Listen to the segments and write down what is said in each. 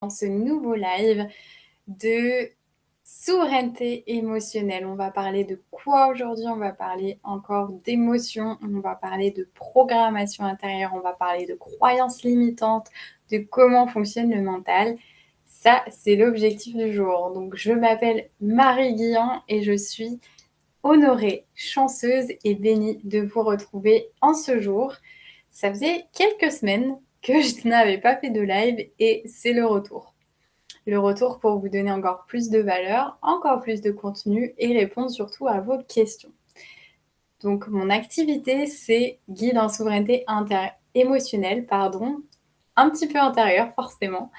dans ce nouveau live de souveraineté émotionnelle. On va parler de quoi aujourd'hui? On va parler encore d'émotions, on va parler de programmation intérieure, on va parler de croyances limitantes, de comment fonctionne le mental. Ça, c'est l'objectif du jour. Donc, je m'appelle Marie Guillan et je suis honorée, chanceuse et bénie de vous retrouver en ce jour. Ça faisait quelques semaines que je n'avais pas fait de live et c'est le retour. Le retour pour vous donner encore plus de valeur, encore plus de contenu et répondre surtout à vos questions. Donc mon activité, c'est guide en souveraineté émotionnelle, un petit peu intérieure forcément.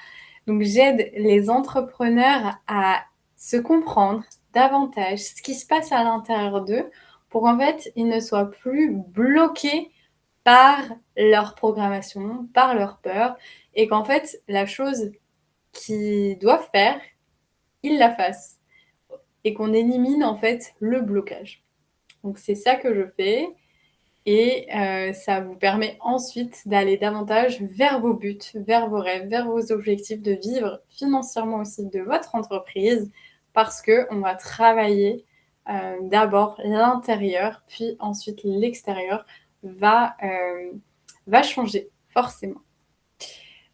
Donc j'aide les entrepreneurs à se comprendre davantage ce qui se passe à l'intérieur d'eux pour qu'en fait, ils ne soient plus bloqués par leur programmation, par leur peur, et qu'en fait, la chose qu'ils doivent faire, ils la fassent. Et qu'on élimine en fait le blocage. Donc c'est ça que je fais. Et ça vous permet ensuite d'aller davantage vers vos buts, vers vos rêves, vers vos objectifs, de vivre financièrement aussi de votre entreprise, parce qu'on va travailler d'abord l'intérieur, puis ensuite l'extérieur va changer forcément.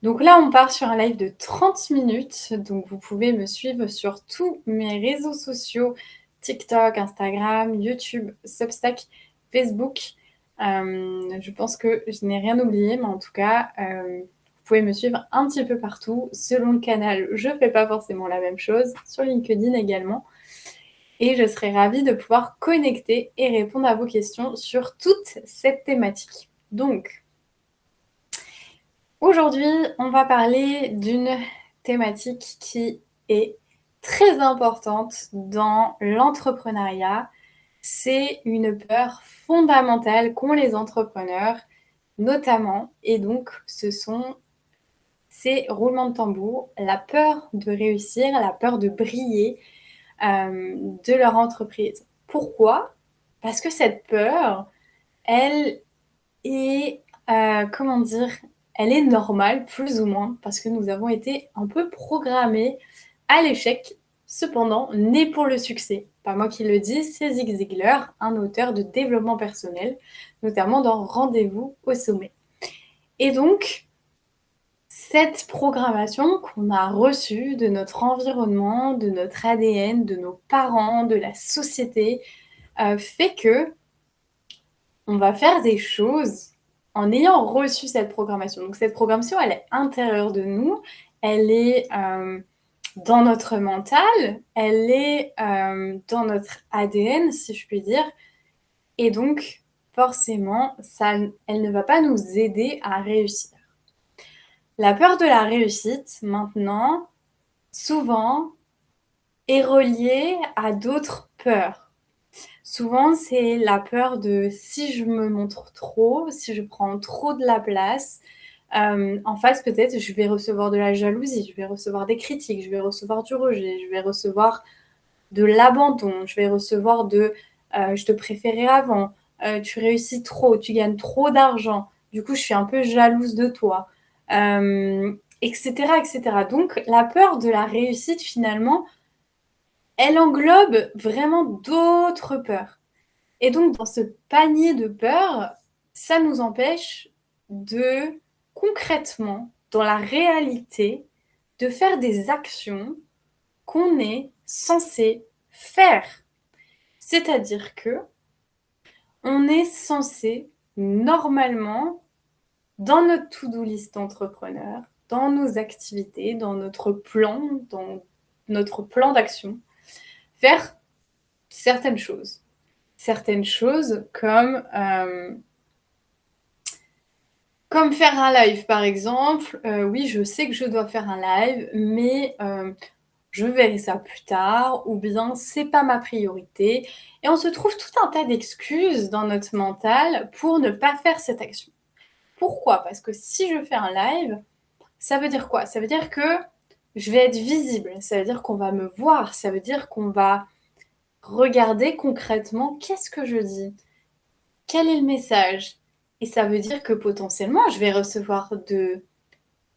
Donc là, on part sur un live de 30 minutes. Donc vous pouvez me suivre sur tous mes réseaux sociaux, TikTok, Instagram, YouTube, Substack, Facebook. Je pense que je n'ai rien oublié, mais en tout cas, vous pouvez me suivre un petit peu partout. Selon le canal, je ne fais pas forcément la même chose. Sur LinkedIn également. Et je serai ravie de pouvoir connecter et répondre à vos questions sur toute cette thématique. Donc, aujourd'hui, on va parler d'une thématique qui est très importante dans l'entrepreneuriat. C'est une peur fondamentale qu'ont les entrepreneurs, notamment, et donc ce sont ces roulements de tambour, la peur de réussir, la peur de briller de leur entreprise. Pourquoi? Parce que cette peur, elle est, comment dire, elle est normale, plus ou moins, parce que nous avons été un peu programmés à l'échec, cependant nés pour le succès. Pas moi qui le dis, c'est Zig Ziglar, un auteur de développement personnel, notamment dans Rendez-vous au sommet. Et donc, cette programmation qu'on a reçue de notre environnement, de notre ADN, de nos parents, de la société, fait que on va faire des choses en ayant reçu cette programmation. Donc cette programmation, elle est intérieure de nous, elle est dans notre mental, elle est dans notre ADN, si je puis dire. Et donc, forcément, elle ne va pas nous aider à réussir. La peur de la réussite, maintenant, souvent, est reliée à d'autres peurs. Souvent, c'est la peur de si je me montre trop, si je prends trop de la place, en face, peut-être, je vais recevoir de la jalousie, je vais recevoir des critiques, je vais recevoir du rejet, je vais recevoir de l'abandon, je vais recevoir je te préférais avant, tu réussis trop, tu gagnes trop d'argent, du coup, je suis un peu jalouse de toi, etc., etc. Donc, la peur de la réussite, finalement, elle englobe vraiment d'autres peurs. Et donc, dans ce panier de peurs, ça nous empêche de, concrètement, dans la réalité, de faire des actions qu'on est censé faire. C'est-à-dire que on est censé, normalement, dans notre to-do list d'entrepreneur, dans nos activités, dans notre plan d'action, faire certaines choses. Certaines choses comme faire un live, par exemple. Oui, je sais que je dois faire un live, mais je verrai ça plus tard, ou bien c'est pas ma priorité. Et on se trouve tout un tas d'excuses dans notre mental pour ne pas faire cette action. Pourquoi? Parce que si je fais un live, ça veut dire quoi? Ça veut dire que je vais être visible, ça veut dire qu'on va me voir, ça veut dire qu'on va regarder concrètement qu'est-ce que je dis, quel est le message. Et ça veut dire que potentiellement, je vais recevoir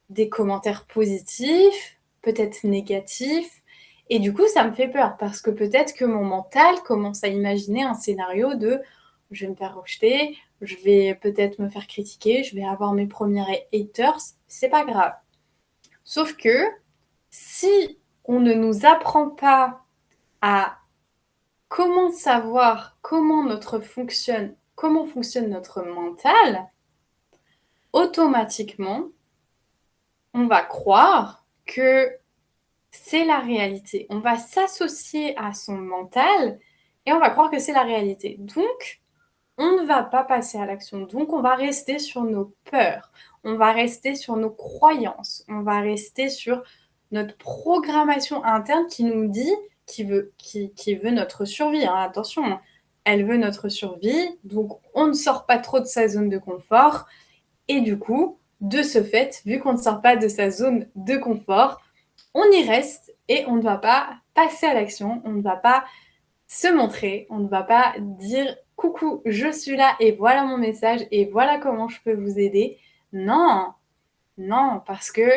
des commentaires positifs, peut-être négatif. Et du coup, ça me fait peur parce que peut-être que mon mental commence à imaginer un scénario de je vais me faire rejeter, je vais peut-être me faire critiquer, je vais avoir mes premiers haters. C'est pas grave. Sauf que si on ne nous apprend pas à comment savoir comment fonctionne notre mental, automatiquement, on va croire que c'est la réalité. On va s'associer à son mental et on va croire que c'est la réalité. Donc, on ne va pas passer à l'action. Donc, on va rester sur nos peurs, on va rester sur nos croyances, on va rester sur notre programmation interne qui nous dit, qui veut notre survie. Hein. Attention, hein. Elle veut notre survie, donc on ne sort pas trop de sa zone de confort. Et du coup, de ce fait, vu qu'on ne sort pas de sa zone de confort, on y reste et on ne va pas passer à l'action, on ne va pas se montrer, on ne va pas dire coucou, je suis là et voilà mon message et voilà comment je peux vous aider. Non, non, parce que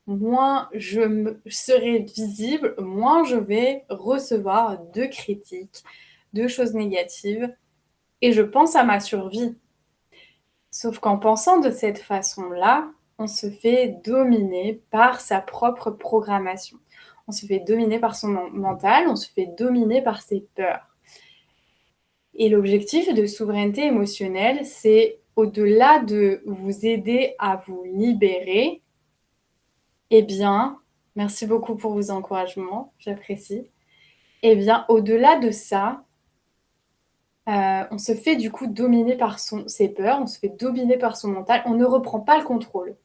moins je serai visible, moins je vais recevoir de critiques, de choses négatives et je pense à ma survie. Sauf qu'en pensant de cette façon-là, on se fait dominer par sa propre programmation. On se fait dominer par son mental, on se fait dominer par ses peurs. Et l'objectif de souveraineté émotionnelle, c'est au-delà de vous aider à vous libérer, eh bien, merci beaucoup pour vos encouragements, j'apprécie. Eh bien, au-delà de ça, on se fait du coup dominer par ses peurs, on se fait dominer par son mental, on ne reprend pas le contrôle.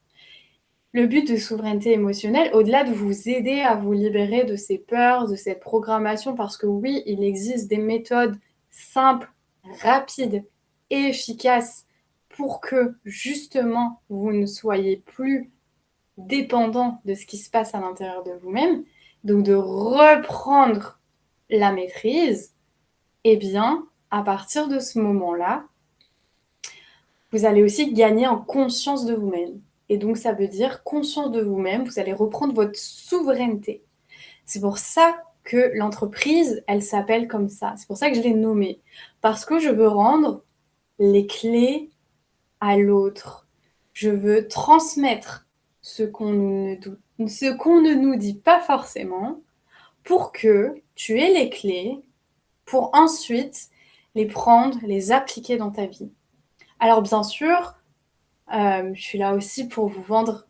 Le but de souveraineté émotionnelle, au-delà de vous aider à vous libérer de ces peurs, de cette programmation, parce que oui, il existe des méthodes simples, rapides et efficaces pour que justement vous ne soyez plus dépendant de ce qui se passe à l'intérieur de vous-même, donc de reprendre la maîtrise, eh bien, à partir de ce moment-là, vous allez aussi gagner en conscience de vous-même. Et donc, ça veut dire conscience de vous-même, vous allez reprendre votre souveraineté. C'est pour ça que l'entreprise, elle s'appelle comme ça. C'est pour ça que je l'ai nommée. Parce que je veux rendre les clés à l'autre. Je veux transmettre ce qu'on ne nous dit pas forcément pour que tu aies les clés pour ensuite les prendre, les appliquer dans ta vie. Alors bien sûr, je suis là aussi pour vous vendre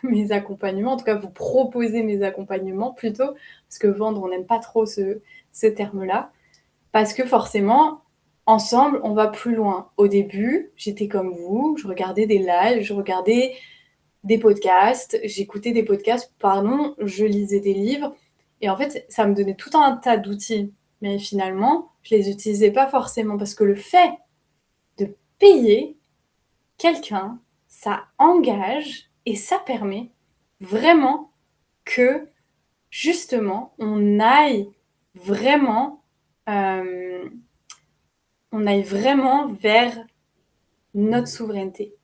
mes accompagnements, en tout cas vous proposer mes accompagnements plutôt, parce que vendre, on n'aime pas trop ce terme-là, parce que forcément, ensemble, on va plus loin. Au début, j'étais comme vous, je regardais des lives, je regardais des podcasts, j'écoutais des podcasts, pardon, je lisais des livres, et en fait, ça me donnait tout un tas d'outils, mais finalement, je les utilisais pas forcément, parce que le fait de payer quelqu'un, ça engage et ça permet vraiment que justement on aille vraiment, on aille vraiment vers notre souveraineté.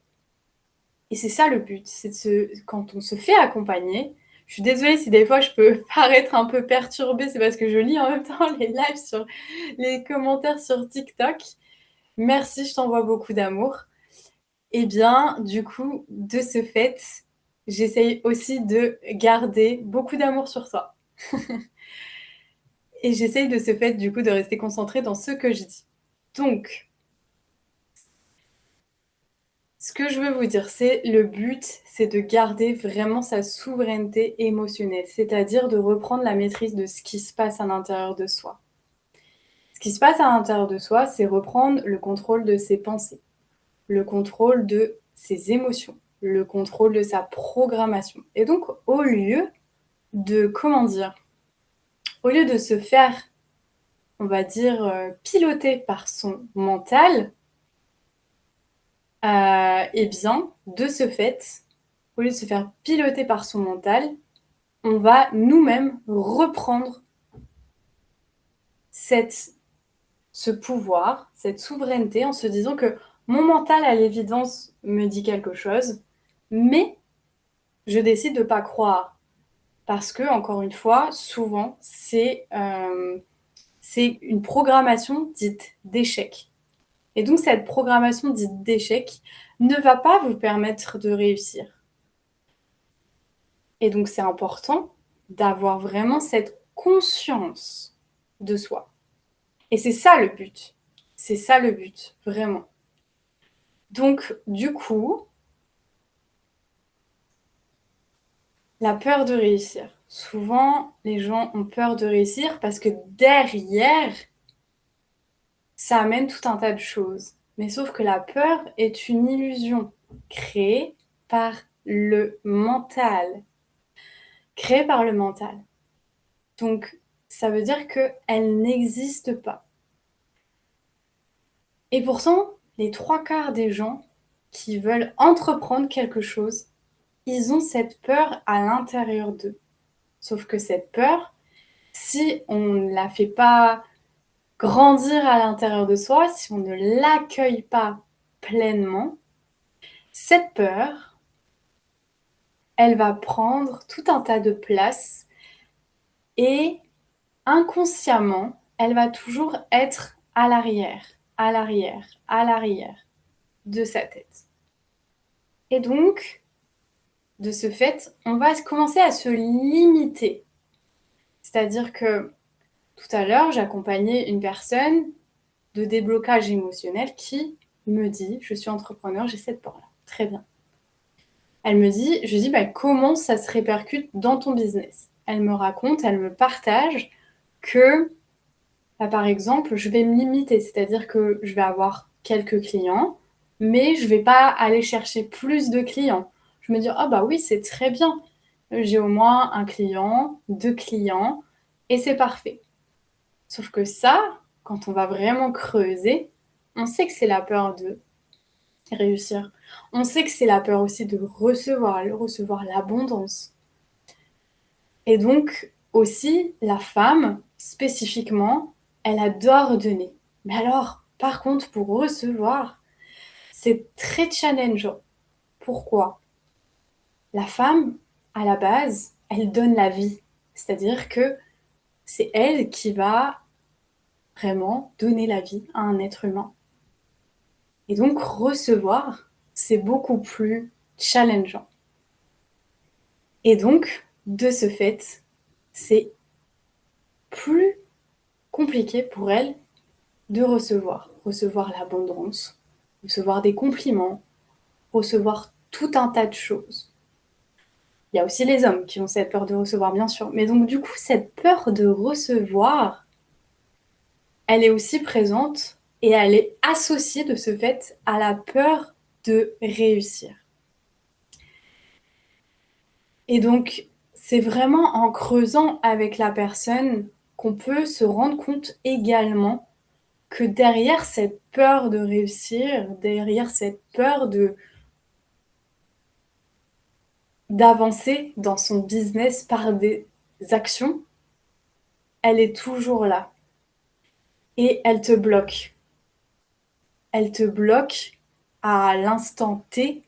Et c'est ça le but, c'est quand on se fait accompagner. Je suis désolée si des fois je peux paraître un peu perturbée, c'est parce que je lis en même temps les lives sur les commentaires sur TikTok. Merci, je t'envoie beaucoup d'amour. Eh bien, du coup, de ce fait, j'essaye aussi de garder beaucoup d'amour sur soi. Et j'essaye de ce fait, du coup, de rester concentrée dans ce que je dis. Donc, ce que je veux vous dire, c'est le but, c'est de garder vraiment sa souveraineté émotionnelle, c'est-à-dire de reprendre la maîtrise de ce qui se passe à l'intérieur de soi. Ce qui se passe à l'intérieur de soi, c'est reprendre le contrôle de ses pensées, le contrôle de ses émotions, le contrôle de sa programmation. Et donc, au lieu au lieu de se faire, on va dire, piloter par son mental, eh bien, de ce fait, au lieu de se faire piloter par son mental, on va nous-mêmes reprendre ce pouvoir, cette souveraineté, en se disant que mon mental, à l'évidence, me dit quelque chose, mais je décide de ne pas croire. Parce que, encore une fois, souvent, c'est une programmation dite d'échec. Et donc, cette programmation dite d'échec ne va pas vous permettre de réussir. Et donc, c'est important d'avoir vraiment cette conscience de soi. Et c'est ça le but. C'est ça le but, vraiment. Donc, du coup, la peur de réussir. Souvent, les gens ont peur de réussir parce que derrière, ça amène tout un tas de choses. Mais sauf que la peur est une illusion créée par le mental. Créée par le mental. Donc, ça veut dire qu'elle n'existe pas. Et pourtant, les 3/4 des gens qui veulent entreprendre quelque chose, ils ont cette peur à l'intérieur d'eux. Sauf que cette peur, si on ne la fait pas grandir à l'intérieur de soi, si on ne l'accueille pas pleinement, cette peur, elle va prendre tout un tas de place et inconsciemment, elle va toujours être à l'arrière, à l'arrière, à l'arrière de sa tête. Et donc, de ce fait, on va commencer à se limiter. C'est-à-dire que tout à l'heure, j'accompagnais une personne de déblocage émotionnel qui me dit, je suis entrepreneur, j'ai cette peur-là. Très bien. Elle me dit, je lui dis, bah, comment ça se répercute dans ton business? Elle me raconte, elle me partage que, bah, par exemple, je vais me limiter, c'est-à-dire que je vais avoir quelques clients, mais je ne vais pas aller chercher plus de clients. Je me dis, ah bah oui, c'est très bien. J'ai au moins un client, 2 clients, et c'est parfait. Sauf que ça, quand on va vraiment creuser, on sait que c'est la peur de réussir. On sait que c'est la peur aussi de recevoir l'abondance. Et donc, aussi, la femme, spécifiquement, elle adore donner. Mais alors, par contre, pour recevoir, c'est très challengeant. Pourquoi? La femme, à la base, elle donne la vie. C'est-à-dire que c'est elle qui va vraiment donner la vie à un être humain. Et donc, recevoir, c'est beaucoup plus challengeant. Et donc, de ce fait, c'est plus compliqué pour elle de recevoir l'abondance, recevoir des compliments, recevoir tout un tas de choses. Il y a aussi les hommes qui ont cette peur de recevoir, bien sûr. Mais donc, du coup, cette peur de recevoir, elle est aussi présente et elle est associée de ce fait à la peur de réussir. Et donc, c'est vraiment en creusant avec la personne qu'on peut se rendre compte également que derrière cette peur de réussir, derrière cette peur d'avancer dans son business par des actions, elle est toujours là. Et elle te bloque. Elle te bloque à l'instant T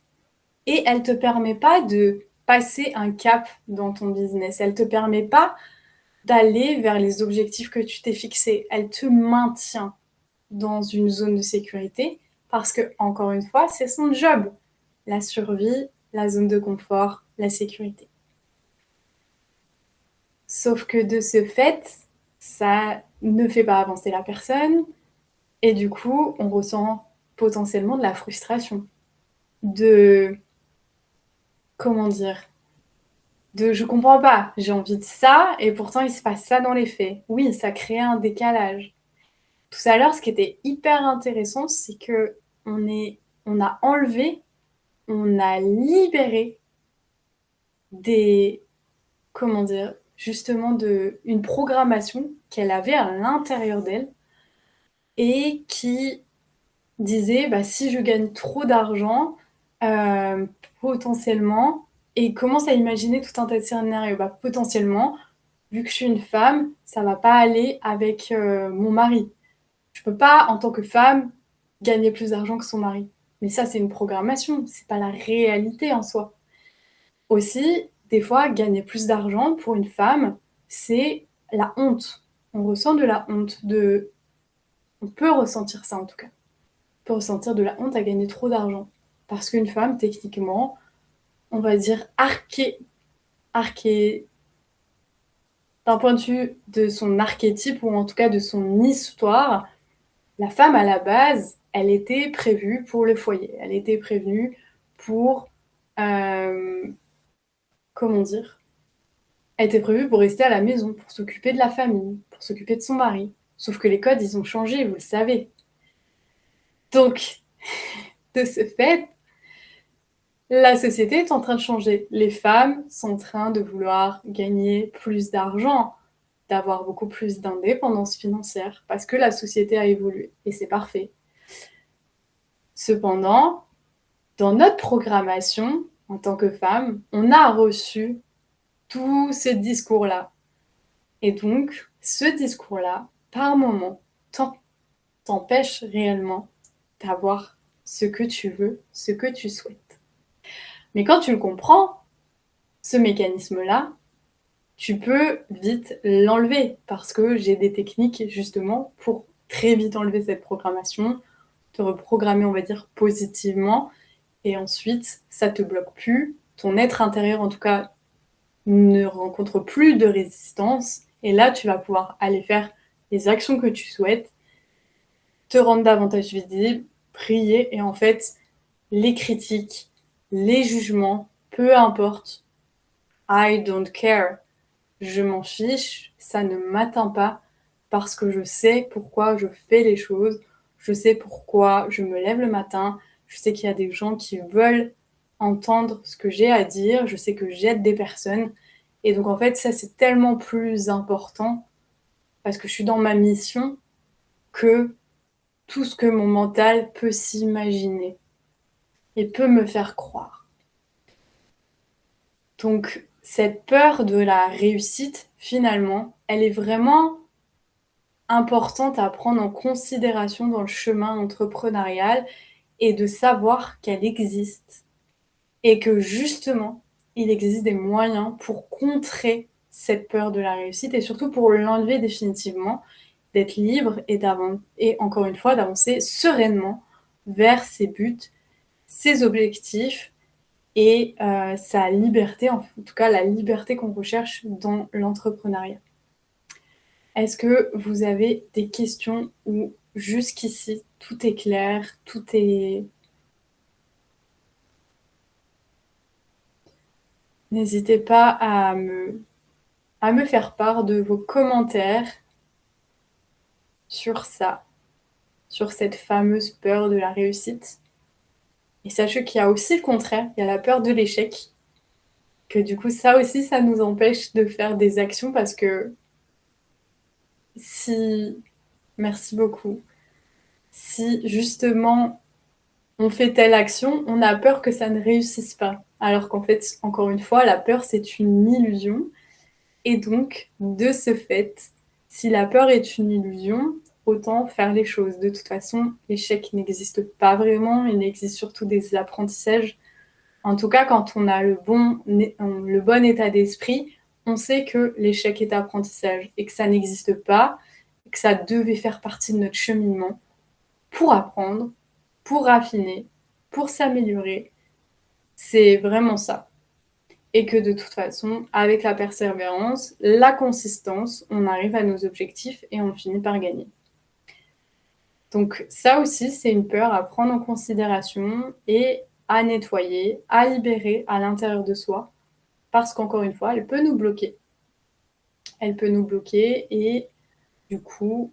et elle te permet pas de passer un cap dans ton business. Elle te permet pas d'aller vers les objectifs que tu t'es fixés. Elle te maintient dans une zone de sécurité parce que, encore une fois, c'est son job. La survie, la zone de confort, la sécurité. Sauf que de ce fait, ça ne fait pas avancer la personne et du coup, on ressent potentiellement de la frustration, de, comment dire, de je comprends pas, j'ai envie de ça et pourtant il se passe ça dans les faits. Oui, ça crée un décalage. Tout à l'heure, ce qui était hyper intéressant, c'est que on a enlevé, on a libéré des, comment dire, justement une programmation qu'elle avait à l'intérieur d'elle et qui disait bah, si je gagne trop d'argent, euh, potentiellement, et commence à imaginer tout un tas de scénarios. Bah, potentiellement, vu que je suis une femme, ça va pas aller avec mon mari. Je peux pas, en tant que femme, gagner plus d'argent que son mari. Mais ça, c'est une programmation, c'est pas la réalité en soi. Aussi, des fois, gagner plus d'argent pour une femme, c'est la honte. On ressent de la honte, on peut ressentir ça en tout cas. On peut ressentir de la honte à gagner trop d'argent. Parce qu'une femme, techniquement, on va dire arché, d'un point de vue de son archétype ou en tout cas de son histoire, la femme à la base, elle était prévue pour le foyer. Elle était prévenue pour, comment dire, elle était prévue pour rester à la maison, pour s'occuper de la famille, pour s'occuper de son mari. Sauf que les codes, ils ont changé, vous le savez. Donc, de ce fait, la société est en train de changer. Les femmes sont en train de vouloir gagner plus d'argent, d'avoir beaucoup plus d'indépendance financière, parce que la société a évolué. Et c'est parfait. Cependant, dans notre programmation, en tant que femme, on a reçu tout ce discours-là. Et donc, ce discours-là, par moment, t'empêche réellement d'avoir ce que tu veux, ce que tu souhaites. Mais quand tu le comprends, ce mécanisme-là, tu peux vite l'enlever parce que j'ai des techniques justement pour très vite enlever cette programmation, te reprogrammer, on va dire, positivement, et ensuite, ça te bloque plus. Ton être intérieur, en tout cas, ne rencontre plus de résistance, et là, tu vas pouvoir aller faire les actions que tu souhaites, te rendre davantage visible, prier, et en fait, les critiques, les jugements, peu importe, I don't care. Je m'en fiche, ça ne m'atteint pas parce que je sais pourquoi je fais les choses, je sais pourquoi je me lève le matin, je sais qu'il y a des gens qui veulent entendre ce que j'ai à dire, je sais que j'aide des personnes. Et donc en fait, ça c'est tellement plus important parce que je suis dans ma mission que tout ce que mon mental peut s'imaginer et peut me faire croire. Donc cette peur de la réussite, finalement, elle est vraiment importante à prendre en considération dans le chemin entrepreneurial et de savoir qu'elle existe et que justement, il existe des moyens pour contrer cette peur de la réussite et surtout pour l'enlever définitivement, d'être libre et encore une fois d'avancer sereinement vers ses buts, ses objectifs et sa liberté, en tout cas la liberté qu'on recherche dans l'entrepreneuriat. Est-ce que vous avez des questions ou jusqu'ici tout est clair, tout est... N'hésitez pas à me faire part de vos commentaires sur ça, sur cette fameuse peur de la réussite. Et sachez qu'il y a aussi le contraire, il y a la peur de l'échec, que du coup ça aussi ça nous empêche de faire des actions parce que si... Merci beaucoup. Si justement on fait telle action, on a peur que ça ne réussisse pas. Alors qu'en fait, encore une fois, la peur, c'est une illusion. Et donc, de ce fait, si la peur est une illusion, autant faire les choses. De toute façon, l'échec n'existe pas vraiment, il existe surtout des apprentissages. En tout cas, quand on a le bon état d'esprit, on sait que l'échec est apprentissage et que ça n'existe pas, et que ça devait faire partie de notre cheminement pour apprendre, pour raffiner, pour s'améliorer. C'est vraiment ça. Et que de toute façon, avec la persévérance, la consistance, on arrive à nos objectifs et on finit par gagner. Donc ça aussi, c'est une peur à prendre en considération et à nettoyer, à libérer à l'intérieur de soi, parce qu'encore une fois, elle peut nous bloquer. Elle peut nous bloquer et du coup,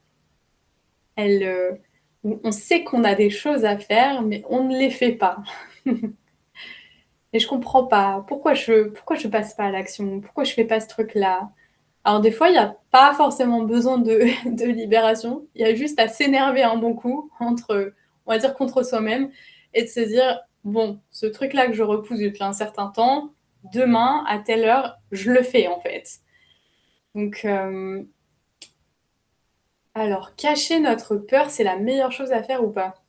on sait qu'on a des choses à faire, mais on ne les fait pas. Et je comprends pas. Pourquoi je passe pas à l'action? Pourquoi je fais pas ce truc-là? Alors des fois, il n'y a pas forcément besoin de libération. Il y a juste à s'énerver un bon coup on va dire, contre soi-même et de se dire, bon, ce truc-là que je repousse depuis un certain temps, demain, à telle heure, je le fais en fait. Donc, alors, cacher notre peur, c'est la meilleure chose à faire ou pas?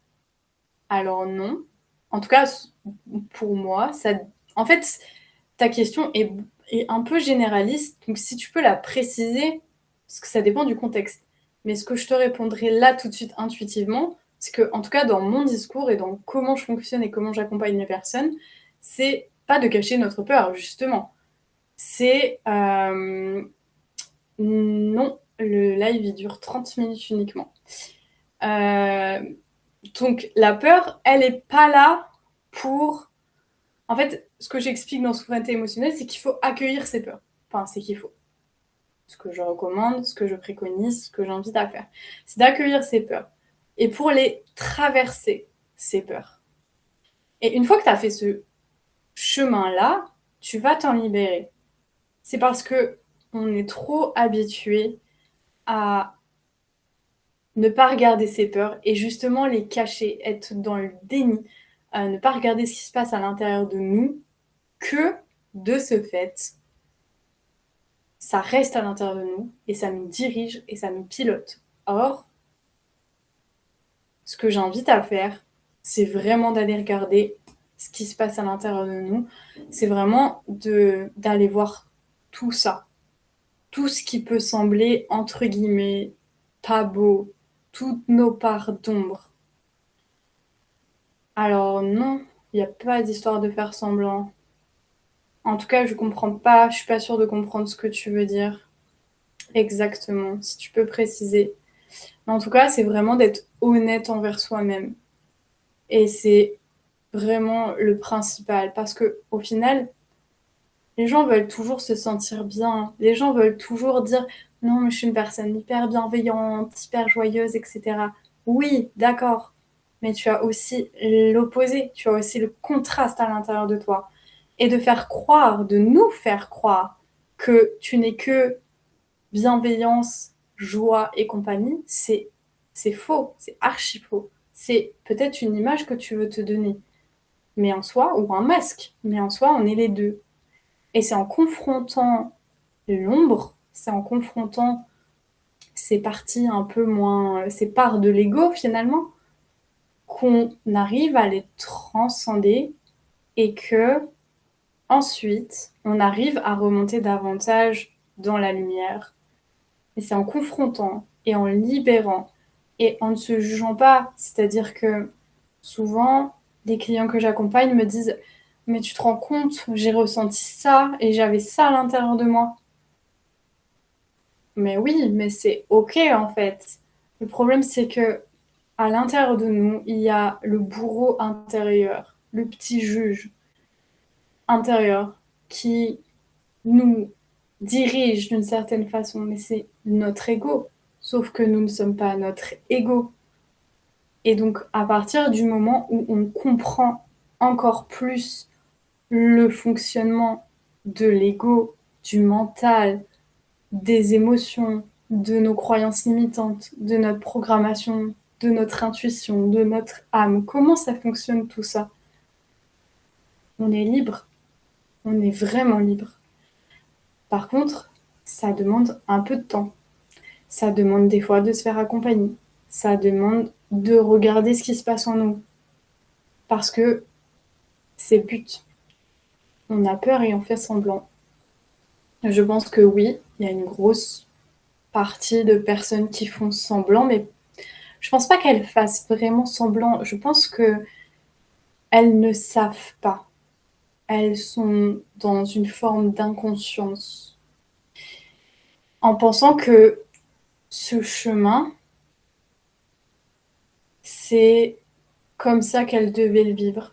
Alors non. En tout cas, pour moi, ça... En fait, ta question est un peu généraliste, donc si tu peux la préciser, parce que ça dépend du contexte. Mais ce que je te répondrai là tout de suite intuitivement, c'est que, en tout cas, dans mon discours et dans comment je fonctionne et comment j'accompagne les personnes, c'est pas de cacher notre peur, justement. C'est non, le live il dure 30 minutes uniquement. Donc la peur, elle est pas là pour... En fait, ce que j'explique dans Souveraineté émotionnelle, c'est qu'il faut accueillir ses peurs. Enfin, c'est qu'il faut. Ce que je recommande, ce que je préconise, ce que j'invite à faire, c'est d'accueillir ses peurs. Et pour les traverser, ces peurs. Et une fois que tu as fait ce chemin-là, tu vas t'en libérer. C'est parce que on est trop habitué à ne pas regarder ses peurs et justement les cacher, être dans le déni, ne pas regarder ce qui se passe à l'intérieur de nous, que de ce fait, ça reste à l'intérieur de nous et ça nous dirige et ça nous pilote. Or, ce que j'invite à faire, c'est vraiment d'aller regarder ce qui se passe à l'intérieur de nous. C'est vraiment d'aller voir tout ça. Tout ce qui peut sembler, entre guillemets, pas beau. Toutes nos parts d'ombre. Alors non, il n'y a pas d'histoire de faire semblant. En tout cas, je comprends pas, je suis pas sûre de comprendre ce que tu veux dire. Exactement, si tu peux préciser. Mais en tout cas, c'est vraiment d'être honnête envers soi-même. Et c'est vraiment le principal. Parce que au final, les gens veulent toujours se sentir bien. Les gens veulent toujours dire non, mais je suis une personne hyper bienveillante, hyper joyeuse, etc. Oui, d'accord. Mais tu as aussi l'opposé. Tu as aussi le contraste à l'intérieur de toi. Et de faire croire, de nous faire croire que tu n'es que bienveillance, joie et compagnie, c'est faux, c'est archi faux. C'est peut-être une image que tu veux te donner, mais en soi, ou un masque, mais en soi, on est les deux. Et c'est en confrontant l'ombre, c'est en confrontant ces parties un peu moins, ces parts de l'ego finalement, qu'on arrive à les transcender et que ensuite, on arrive à remonter davantage dans la lumière. Et c'est en confrontant et en libérant et en ne se jugeant pas. C'est-à-dire que souvent, des clients que j'accompagne me disent mais tu te rends compte, j'ai ressenti ça et j'avais ça à l'intérieur de moi. Mais oui, mais c'est ok en fait. Le problème c'est que à l'intérieur de nous, il y a le bourreau intérieur, le petit juge intérieur qui nous dirige d'une certaine façon, mais c'est notre ego. Sauf que nous ne sommes pas notre ego. Et donc, à partir du moment où on comprend encore plus le fonctionnement de l'ego, du mental, des émotions, de nos croyances limitantes, de notre programmation, de notre intuition, de notre âme, comment ça fonctionne tout ça, on est libre, on est vraiment libre. Par contre, ça demande un peu de temps. Ça demande des fois de se faire accompagner. Ça demande de regarder ce qui se passe en nous. Parce que c'est le but. On a peur et on fait semblant. Je pense que oui, il y a une grosse partie de personnes qui font semblant, mais je pense pas qu'elles fassent vraiment semblant. Je pense que elles ne savent pas. Elles sont dans une forme d'inconscience. En pensant que ce chemin, c'est comme ça qu'elles devaient le vivre.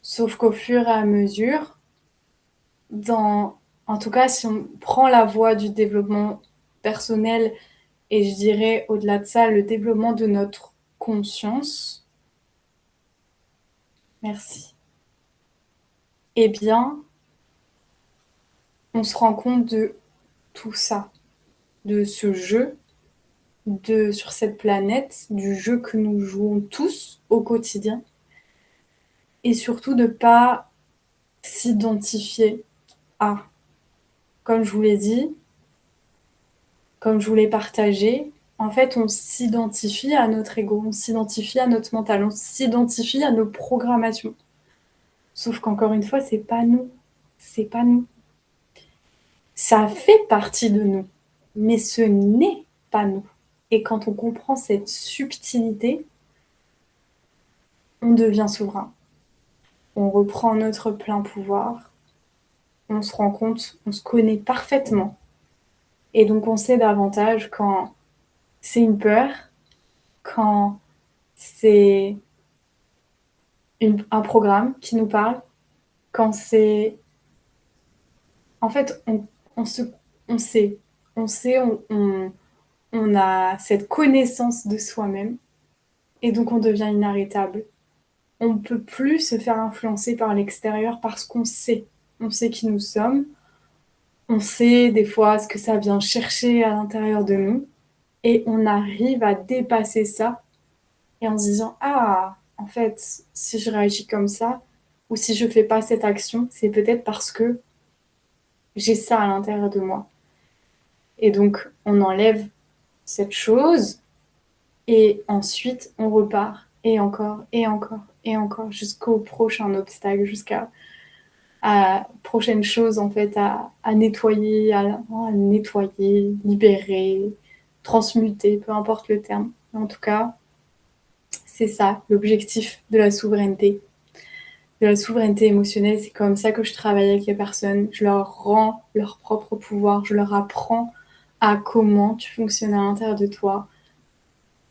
Sauf qu'au fur et à mesure, en tout cas, si on prend la voie du développement personnel, et je dirais au-delà de ça, le développement de notre conscience, merci, eh bien, on se rend compte de tout ça, de ce jeu, sur cette planète, du jeu que nous jouons tous au quotidien, et surtout de ne pas s'identifier à, comme je vous l'ai dit, comme je vous l'ai partagé, en fait, on s'identifie à notre ego, on s'identifie à notre mental, on s'identifie à nos programmations. Sauf qu'encore une fois, c'est pas nous. C'est pas nous. ça fait partie de nous, mais ce n'est pas nous. Et quand on comprend cette subtilité, on devient souverain. On reprend notre plein pouvoir, on se rend compte, on se connaît parfaitement. Et donc on sait davantage quand c'est une peur, quand c'est un programme qui nous parle, quand c'est... En fait, on, se, on sait, on a cette connaissance de soi-même, et donc on devient inarrêtable. On ne peut plus se faire influencer par l'extérieur parce qu'on sait. On sait qui nous sommes, on sait des fois ce que ça vient chercher à l'intérieur de nous, et on arrive à dépasser ça, et en se disant, ah, en fait, si je réagis comme ça, ou si je fais pas cette action, c'est peut-être parce que j'ai ça à l'intérieur de moi. Et donc, on enlève cette chose, et ensuite, on repart, et encore, et encore, et encore, jusqu'au prochain obstacle, jusqu'à la prochaine chose, en fait, à nettoyer, à nettoyer, libérer, transmuter, peu importe le terme. En tout cas, c'est ça, l'objectif de la souveraineté. De la souveraineté émotionnelle, c'est comme ça que je travaille avec les personnes. Je leur rends leur propre pouvoir, je leur apprends à comment tu fonctionnes à l'intérieur de toi,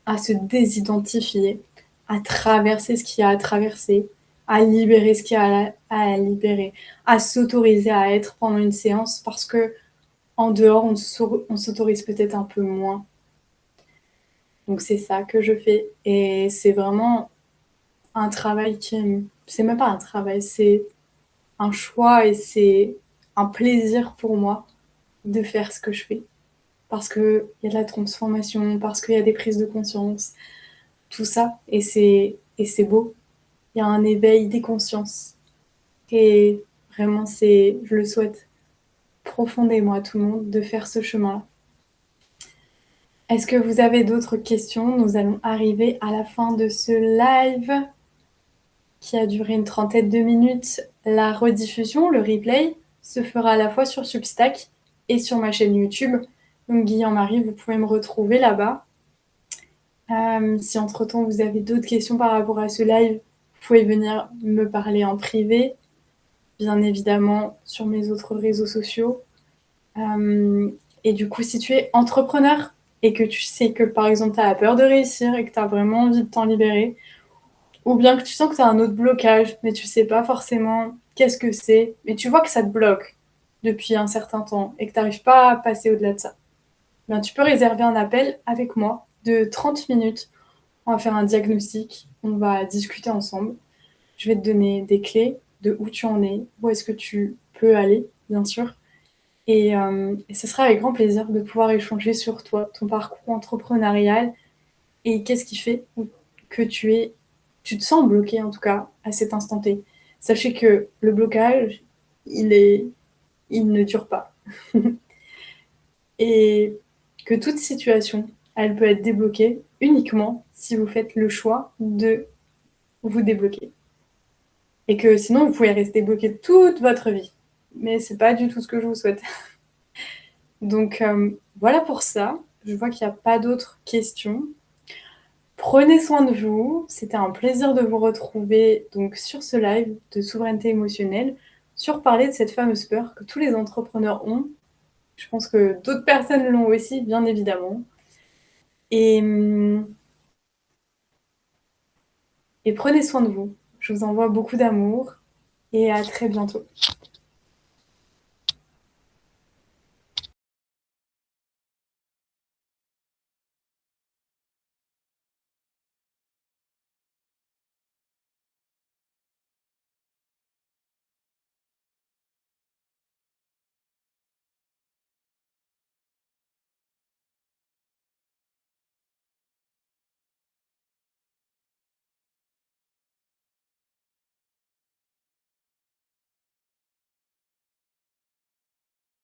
à se désidentifier, à traverser ce qu'il y a à traverser, à libérer ce qu'il y a à libérer, à s'autoriser à être pendant une séance parce que en dehors, on s'autorise peut-être un peu moins. Donc c'est ça que je fais et c'est vraiment un travail qui... C'est même pas un travail, c'est un choix et c'est un plaisir pour moi de faire ce que je fais. Parce qu'il y a de la transformation, parce qu'il y a des prises de conscience, tout ça. Et c'est beau. Il y a un éveil des consciences. Et vraiment, je le souhaite profondément à tout le monde de faire ce chemin-là. Est-ce que vous avez d'autres questions? Nous allons arriver à la fin de ce live qui a duré une trentaine de minutes. La rediffusion, le replay, se fera à la fois sur Substack et sur ma chaîne YouTube. Donc Guillaume-Marie, vous pouvez me retrouver là-bas. Si entre-temps vous avez d'autres questions par rapport à ce live, vous pouvez venir me parler en privé, bien évidemment sur mes autres réseaux sociaux. Et du coup, si tu es entrepreneur et que tu sais que par exemple tu as peur de réussir et que tu as vraiment envie de t'en libérer, ou bien que tu sens que tu as un autre blocage, mais tu sais pas forcément qu'est-ce que c'est, mais tu vois que ça te bloque depuis un certain temps et que tu n'arrives pas à passer au-delà de ça, bien, tu peux réserver un appel avec moi de 30 minutes. On va faire un diagnostic, on va discuter ensemble. Je vais te donner des clés de où tu en es, où est-ce que tu peux aller, bien sûr. Et ce sera avec grand plaisir de pouvoir échanger sur toi, ton parcours entrepreneurial et qu'est-ce qui fait que tu te sens bloqué en tout cas à cet instant T. Sachez que le blocage, il ne dure pas. Et que toute situation, elle peut être débloquée uniquement si vous faites le choix de vous débloquer. Et que sinon, vous pouvez rester bloqué toute votre vie. Mais c'est pas du tout ce que je vous souhaite. Donc voilà pour ça. Je vois qu'il n'y a pas d'autres questions. Prenez soin de vous. C'était un plaisir de vous retrouver donc sur ce live de souveraineté émotionnelle, sur parler de cette fameuse peur que tous les entrepreneurs ont. Je pense que d'autres personnes l'ont aussi, bien évidemment. Et, et prenez soin de vous. Je vous envoie beaucoup d'amour et à très bientôt.